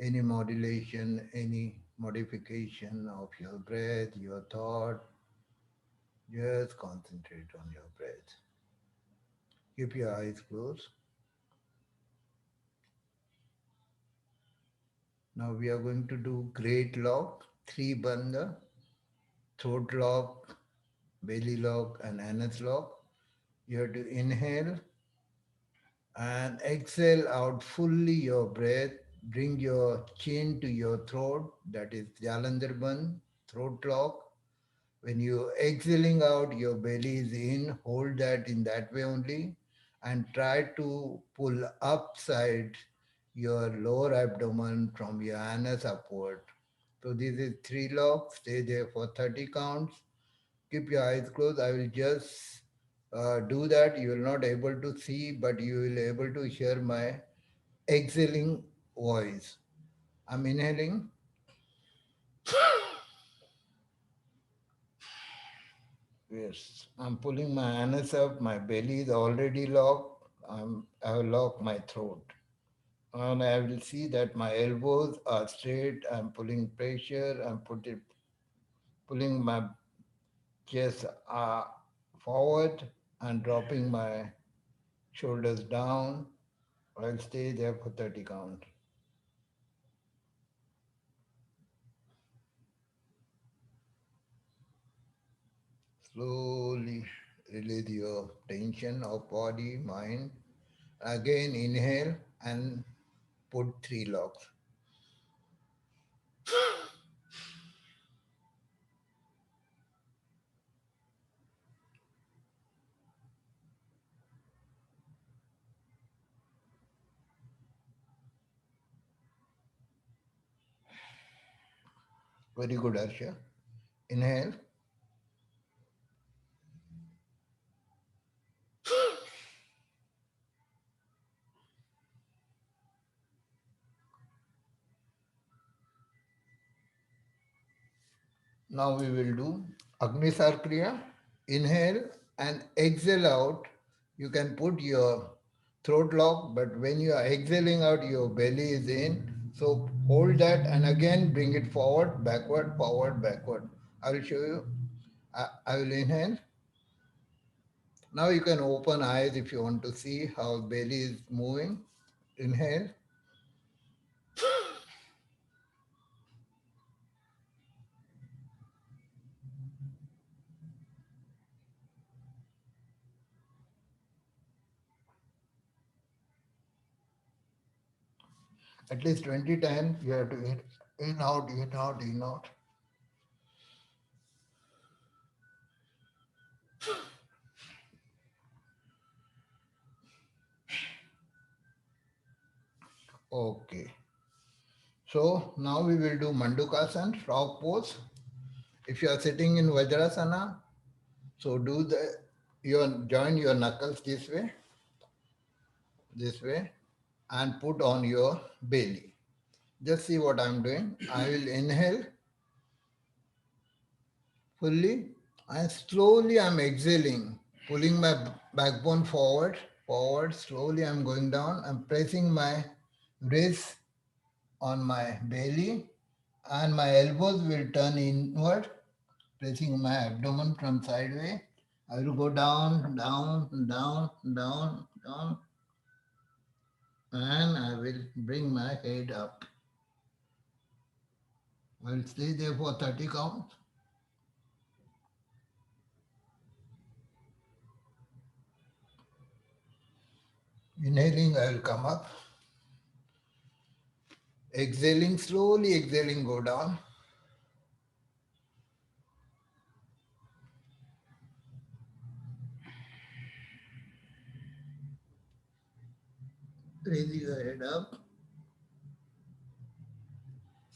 any modulation, any modification of your breath, your thought. Just concentrate on your breath. Keep your eyes closed. Now we are going to do great lock, three bandha, throat lock, belly lock, and anus lock. You have to inhale and exhale out fully your breath. Bring your chin to your throat, that is Jalandhar Bandh, throat lock. When you exhaling out, your belly is in, hold that in that way only, and try to pull upside your lower abdomen from your anus upward. So this is three locks. Stay there for 30 counts. Keep your eyes closed. I will just do that. You will not able to see, but you will able to hear my exhaling voice. I'm inhaling. Yes, I'm pulling my anus up. My belly is already locked. I have locked my throat. And I will see that my elbows are straight. I'm pulling pressure. Pulling my chest forward and dropping my shoulders down. I'll stay there for 30 count. Slowly release your tension of body, mind. Again, inhale and put three locks. Very good, Harsha. Inhale. Now we will do Agnisar Kriya. Inhale and exhale out. You can put your throat lock, but when you are exhaling out, your belly is in. So hold that and again bring it forward, backward, backward. I will show you. I will inhale. Now you can open eyes if you want to see how belly is moving. Inhale. At least 20 times you have to in out, in out, in out. Okay. So now we will do Mandukasana, frog pose. If you are sitting in Vajrasana, so do the join your knuckles this way, and put on your belly. Just see what I'm doing. I will inhale fully and slowly I'm exhaling, pulling my backbone forward. Slowly I'm going down. I'm pressing my wrist on my belly and my elbows will turn inward, pressing my abdomen from sideways. I will go down, down, and I will bring my head up. I will stay there for 30 counts. Inhaling, I will come up. Exhaling, slowly exhaling, go down. Raise your head up.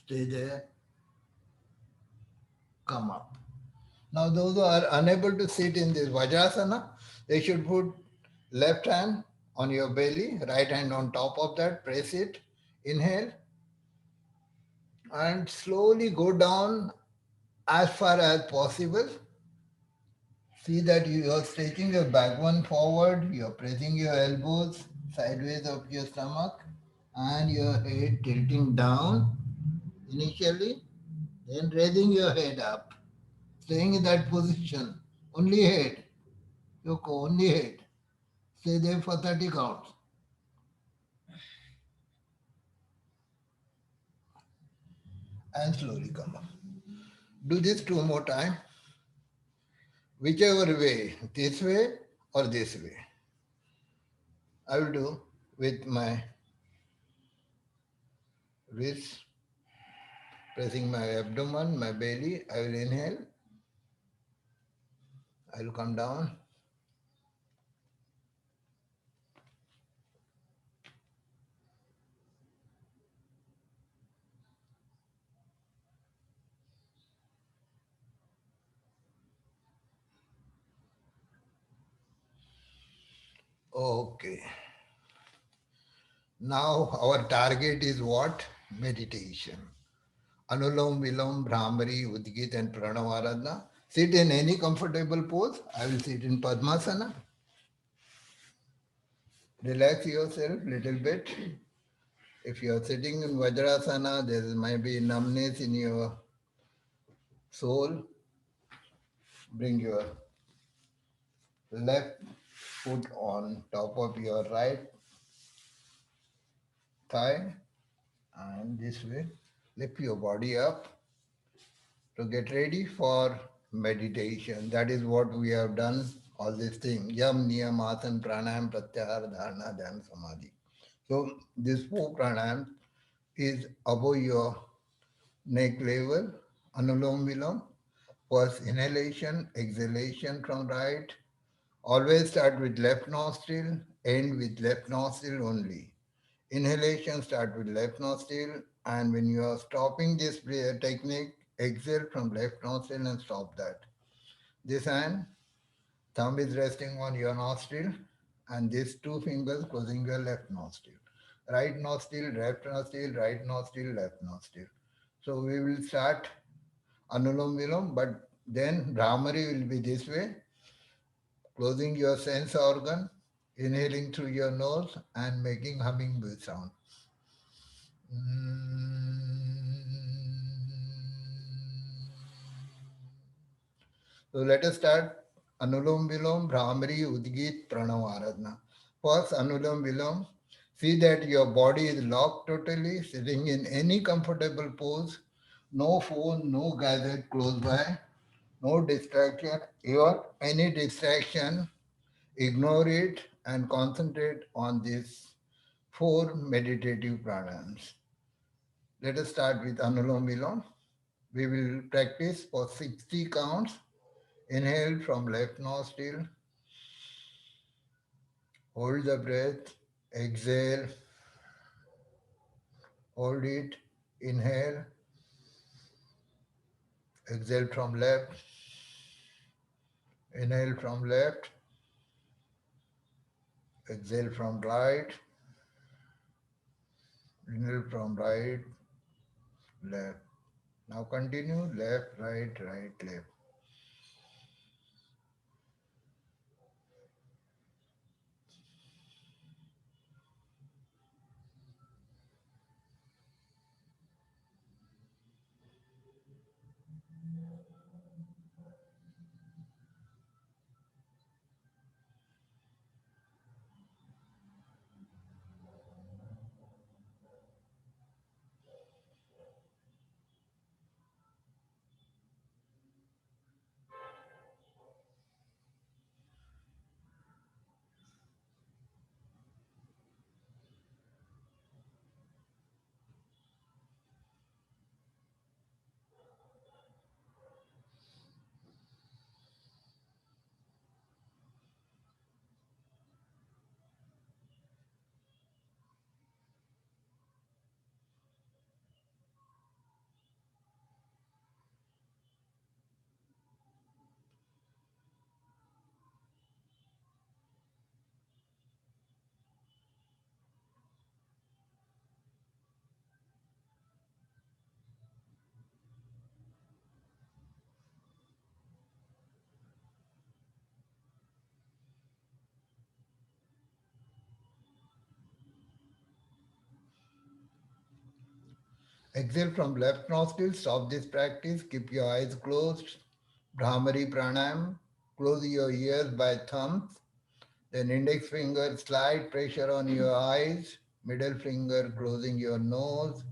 Stay there. Come up. Now, those who are unable to sit in this Vajrasana, they should put left hand on your belly, right hand on top of that, press it, inhale, and slowly go down as far as possible. See that you are stretching your backbone forward, you are pressing your elbows sideways of your stomach. and your head tilting down initially, then raising your head up, staying in that position. Only head, Yoko, only head. Stay there for 30 counts. And slowly come up. Do this 2 more times, whichever way, this way or this way. I will do with my wrist, pressing my abdomen, my belly. I will inhale. I will come down. Okay. Now our target is what? Meditation. Anulom, Vilom, Brahmari, Udgit and Pranavarana. Sit in any comfortable pose. I will sit in Padmasana. Relax yourself little bit. If you are sitting in Vajrasana, there might be numbness in your soul. Bring your left foot on top of your right thigh and this way. Lift your body up to get ready for meditation. That is what we have done, all these things. Yam, Niyam, Asana, Pranayam, Pratyahara, Dharana, Dhyana, Samadhi. So this 4 pranayam is above your neck level, Anulom Vilom. First inhalation, exhalation from right. Always start with left nostril, end with left nostril only. Inhalation start with left nostril, and when you are stopping this technique, exhale from left nostril and stop that. This hand, thumb is resting on your nostril, and these 2 fingers closing your left nostril. Right nostril, left nostril, right nostril, left nostril. So we will start Anulom Vilom, but then Brahmari will be this way, closing your sense organ, inhaling through your nose and making hummingbird sound. So let us start Anulom Vilom, Brahmari, Udgit, Pranav. First, Anulom Vilom. See that your body is locked totally, sitting in any comfortable pose. No phone, no gadget close by, no distraction. Your any distraction, ignore it and concentrate on these 4 meditative pranayams. Let us start with Anulom Vilom. We will practice for 60 counts. Inhale from left nostril, hold the breath, exhale, hold it, inhale, exhale from left, inhale from left, exhale from right, inhale from right, left. Now continue left, right, right, left. Exhale from left nostril. Stop this practice. Keep your eyes closed. Brahmari pranayam. Close your ears by thumbs. Then index finger, slight pressure on your eyes. Middle finger closing your nose.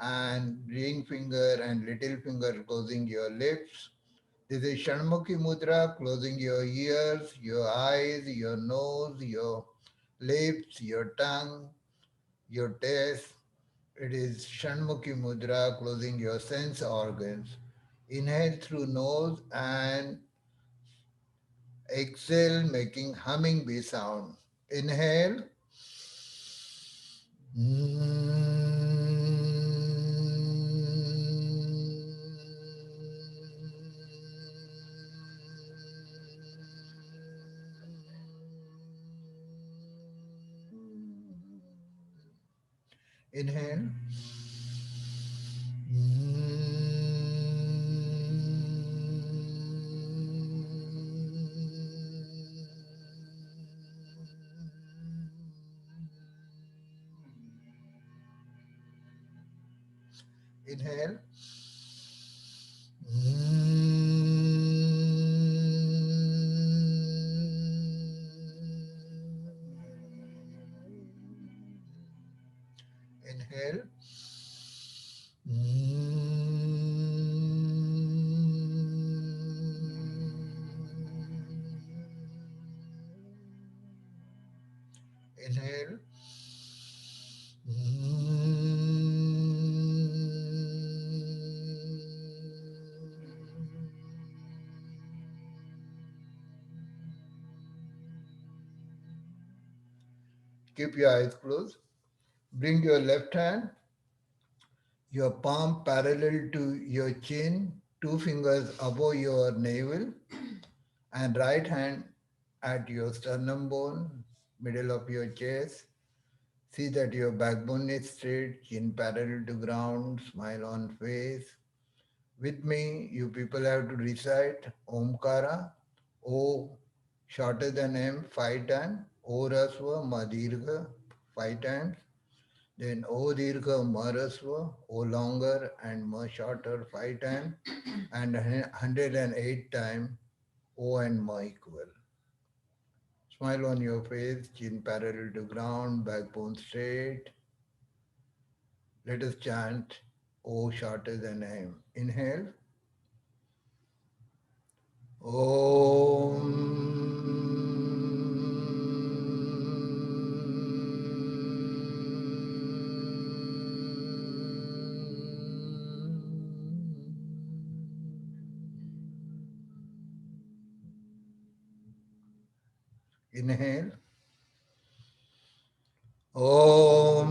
And ring finger and little finger closing your lips. This is Shanmukhi Mudra, closing your ears, your eyes, your nose, your lips, your tongue, your taste. It is Shanmukhi Mudra, closing your sense organs. Inhale through nose and exhale, making humming bee sound. Inhale. Inhale. Inhale. Inhale. Inhale. Keep your eyes closed. Bring your left hand, your palm parallel to your chin, two fingers above your navel, and right hand at your sternum bone, middle of your chest. See that your backbone is straight, chin parallel to ground, smile on face. With me, you people have to recite Omkara, O shorter than M 5 times, O Rasva Madirgha 5 times, then O Dirgha Marasva, O longer and Ma shorter 5 times, and 108 times O and Ma equal. Smile on your face, chin parallel to ground, backbone straight. Let us chant O shorter than M. Inhale. Om. Inhale. Om.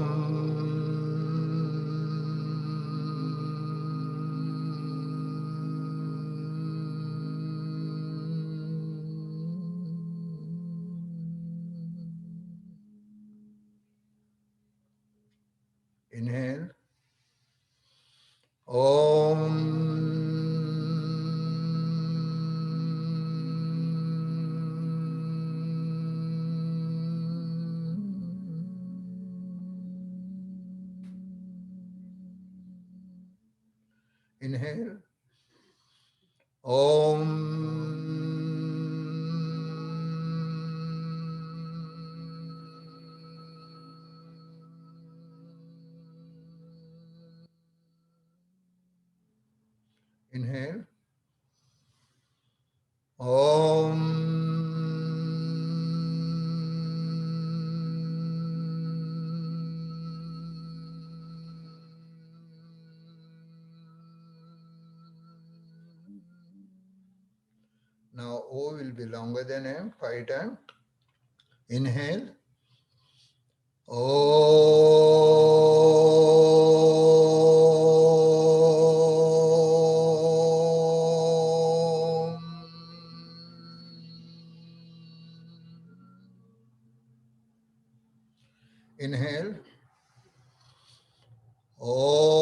Inhale. Om. Inhale. Om. Inhale. Om. Now O will be longer than M, 5 times. Inhale. Om. Inhale. Om.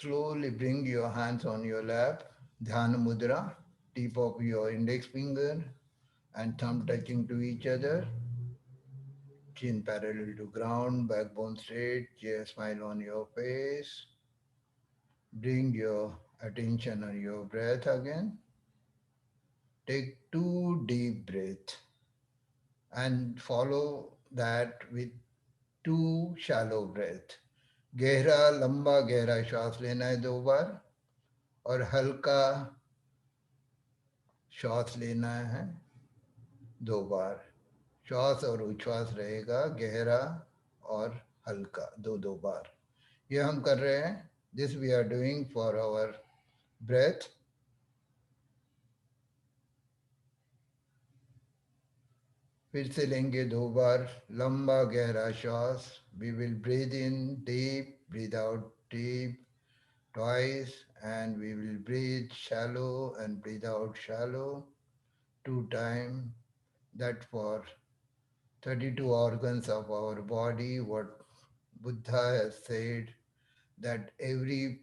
Slowly bring your hands on your lap, Dhyana Mudra, tip of your index finger and thumb touching to each other, chin parallel to ground, backbone straight, smile on your face. Bring your attention on your breath again. Take two deep breaths and follow that with two shallow breath. गहरा लंबा गहरा श्वास लेना है 2 बार और हल्का श्वास लेना है 2 बार. श्वास और उच्छ्वास रहेगा गहरा और हल्का 2 2 बार. ये हम कर रहे हैं. This we are doing for our breath. फिर से लेंगे 2 बार लंबा गहरा श्वास. We will breathe in deep, breathe out deep twice, and we will breathe shallow and breathe out shallow 2 times. That for 32 organs of our body, what Buddha has said, that every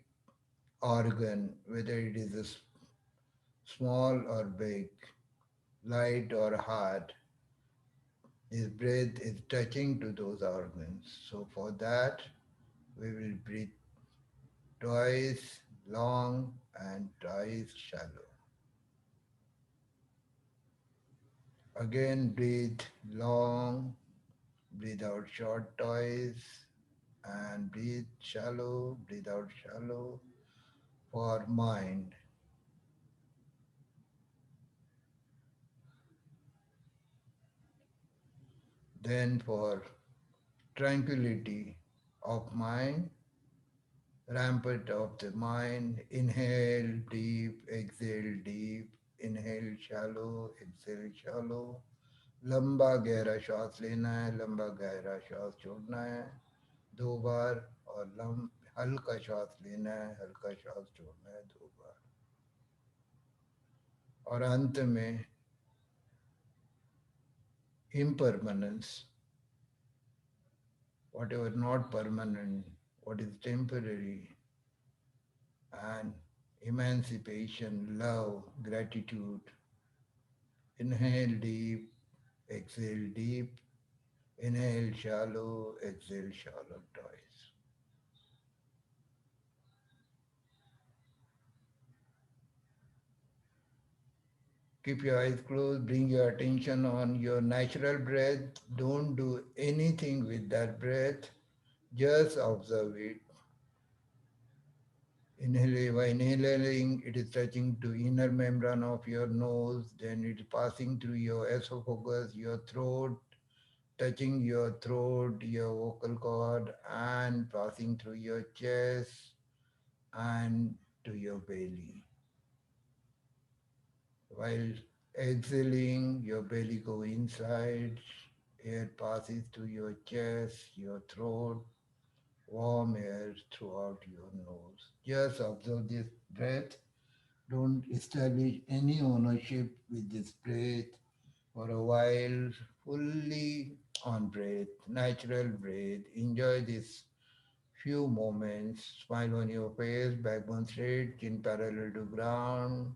organ, whether it is small or big, light or hard, his breath is touching to those organs. So for that, we will breathe twice long and twice shallow. Again, breathe long, breathe out short twice, and breathe out shallow for mind. Then for tranquility of mind, rampart of the mind, inhale deep, exhale deep, inhale shallow, exhale shallow. लंबा गहरा श्वास लेना है, लंबा गहरा श्वास छोड़ना है 2 बार और हल्का श्वास लेना है, हल्का श्वास छोड़ना है 2 बार. और अंत में impermanence, whatever not permanent, what is temporary, and emancipation, love, gratitude. Inhale deep, exhale deep, inhale shallow, exhale shallow twice. Keep your eyes closed, bring your attention on your natural breath. Don't do anything with that breath, just observe it. While inhaling, it is touching to inner membrane of your nose, then it is passing through your esophagus, your throat, touching your throat, your vocal cord, and passing through your chest and to your belly. While exhaling, your belly goes inside, air passes through your chest, your throat, warm air throughout your nose. Just observe this breath. Don't establish any ownership with this breath for a while, fully on breath, natural breath. Enjoy this few moments. Smile on your face, backbone straight, chin parallel to ground.